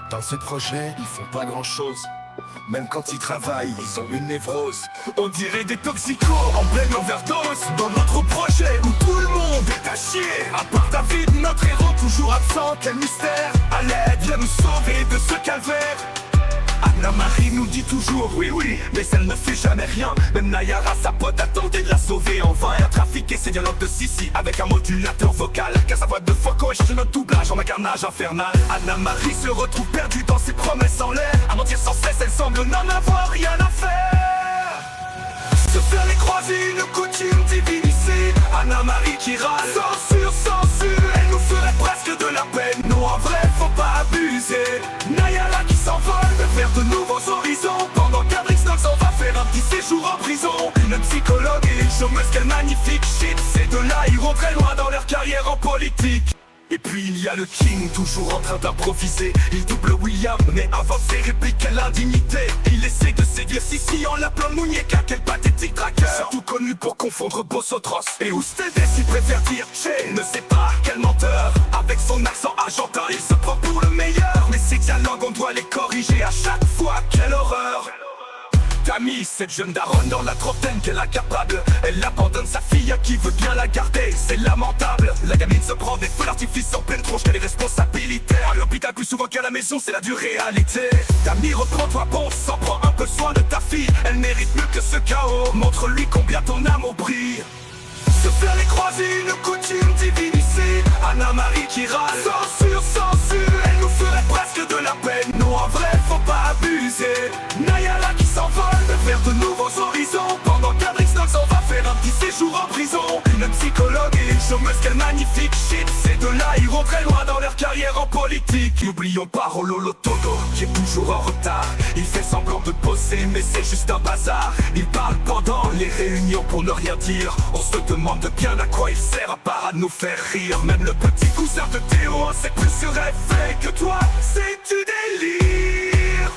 Dans ce projet, ils font pas grand chose. Même quand ils travaillent, ils ont une névrose. On dirait des toxicos en pleine overdose. Dans notre projet où tout le monde est à chier, à part David, notre héros toujours absent. Quel mystère, à l'aide, viens nous sauver de ce calvaire. Anna-Marie nous dit toujours oui oui, mais elle ne fait jamais rien. Même Nayara, sa pote, a tenté de la sauver en vain. Elle a trafiqué ses dialogues de Sissi avec un modulateur vocal. Car sa voix de fois corrige notre doublage en un carnage infernal. Anna-Marie se retrouve perdue dans ses promesses en l'air. À mentir sans cesse, elle semble n'en avoir rien à faire. Se faire les croisés, une coutume divine ici. Anna-Marie qui râle, censure, censure. Elle nous ferait presque de la peine. Non, en vrai, faut pas abuser. Nayara qui s'envole vers de nouveaux horizons. Pendant qu'Adrix Knox on va faire un petit séjour en prison. Une psychologue et une chômeuse, quel magnifique shit. Ces deux-là iront très loin dans leur carrière en politique. Et puis il y a le King, toujours en train d'improviser. Il double William, mais avant ses répliques, quelle indignité. Il essaie de séduire Sissi en l'appelant Muñeca. Quel pathétique traqueur, surtout connu pour confondre Bossotros et Ustedes. Il préfère dire Che, ne sait pas quel menteur. Avec son accent argentin, il se prend pour le meilleur. Mais ses dialogues, on doit les corriger à chaque fois, quelle horreur. Camille, cette jeune daronne dans la trentaine, qu'elle incapable. Elle abandonne sa fille à qui veut bien la garder. C'est lamentable, la gamine se prend des feux d'artifice en pleine tronche. Quelle est responsabilité à l'hôpital plus souvent qu'à la maison, c'est la dure réalité. Camille, reprends-toi bon sang, prends un peu soin de ta fille. Elle mérite mieux que ce chaos, montre-lui combien ton amour brille. Se faire les croisés, une coutume divine ici. Anna-Marie qui râle, censure, censure. Elle nous ferait presque de la peine. Non, en vrai, faut pas abuser. Nayara qui s'envole vers de nouveaux horizons. Pendant qu'Adrix Knox on va faire un petit séjour en prison. Une psychologue et une chômeuse, quel magnifique shit. Ces deux-là iront très loin dans leur carrière en politique. N'oublions pas Rololo Todo, qui est toujours en retard. Il fait semblant de bosser, mais c'est juste un bazar. Il parle pendant les réunions pour ne rien dire. On se demande bien à quoi il sert, à part à nous faire rire. Même le petit cousin de Théo en sait plus sur effet que toi, c'est du délire.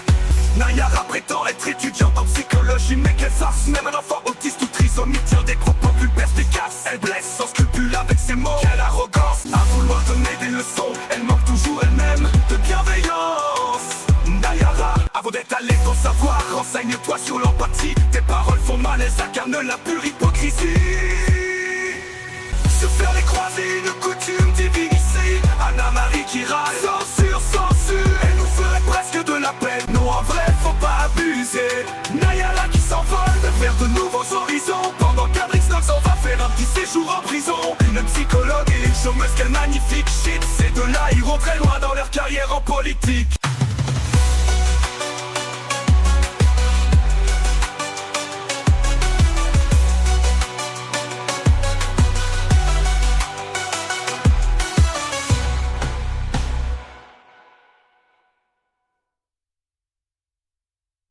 Nayara prétend être étudiante en psychologie, mais qu'elle fasse même un enfant autiste ou trisomique tient des propos plus perspicaces. Elle blesse sans scrupule avec ses mots. Quelle arrogance à vouloir donner des leçons. Elle manque toujours elle-même de bienveillance. Nayara, avant d'être allé ton savoir, renseigne-toi sur l'empathie. Tes paroles font mal, elles incarnent la pure hypocrisie. Se faire les croisés, une coutume divine ici. Anna-Marie qui râle, censure, censure. Elle nous ferait presque de la peine. Non, en vrai, faut pas abuser. Nayara qui s'envole vers de nouveaux horizons. Pendant qu'Adrix Knox on va faire un petit séjour en prison. Une psychologue et une chômeuse, quel magnifique shit. Ces deux-là iront très loin dans leur carrière en politique.